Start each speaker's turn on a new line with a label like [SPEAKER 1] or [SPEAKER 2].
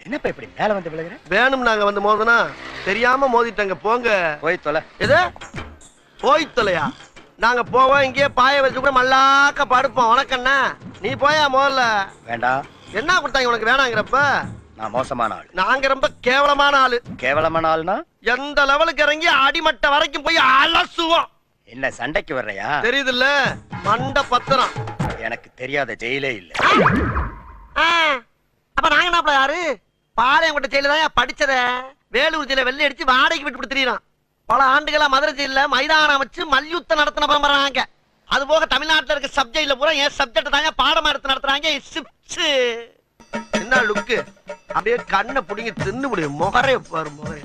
[SPEAKER 1] என்னப்பா இப்படி மேல வந்து விழுகிற?
[SPEAKER 2] வேணும் நாங்க வந்து மோதனா தெரியாம மோதிட்டங்க. போங்க
[SPEAKER 1] போய் தொலை.
[SPEAKER 2] எது போய் தொலையா? நாங்க போவோம், இங்கேயே பாய வச்சு கூட மல்லாக்க படுப்போம். உனக்கண்ணா நீ போயா முதல்ல.
[SPEAKER 1] வேண்டாம்.
[SPEAKER 2] என்ன கொடுத்தாங்க உனக்கு வேணாங்கிறப்ப?
[SPEAKER 1] நான் மோசமான ஆள்.
[SPEAKER 2] நாங்க ரொம்ப கேவலமான ஆளு.
[SPEAKER 1] கேவலமான ஆள்னா
[SPEAKER 2] எந்த லெவலுக்கு இறங்கி அடிமட்ட வரைக்கும் போய் அலசுவோம்.
[SPEAKER 1] என்ன சண்டைக்கு வர்றையா?
[SPEAKER 2] தெரியுதுல்ல, மண்ட பத்திரம்.
[SPEAKER 1] எனக்கு தெரியாத ஜெயிலே இல்ல.
[SPEAKER 2] அப்ப நாங்க என்ன யாரு? பாளையங்கோட்டை ஜெயில தான் படிச்சத. வேலூர் ஜெயில வெள்ளை அடிச்சு வாடகைக்கு விட்டு கொடுத்துறான். பல ஆண்டுகளா மதுரை ஜெயில மைதானம் வச்சு மல்யுத்தம் நடத்தின பரம்பராங்க. அது போக தமிழ்நாட்டுல இருக்க சப்ஜெக்ட்ல பூரா என் சப்ஜெக்ட் தாங்க பாடமா எடுத்து நடத்துறாங்க. என்ன லுக்கு? அப்படியே கண்ணை புடிங்கி தின்னு முடியும். முகரே பாரு முகரே.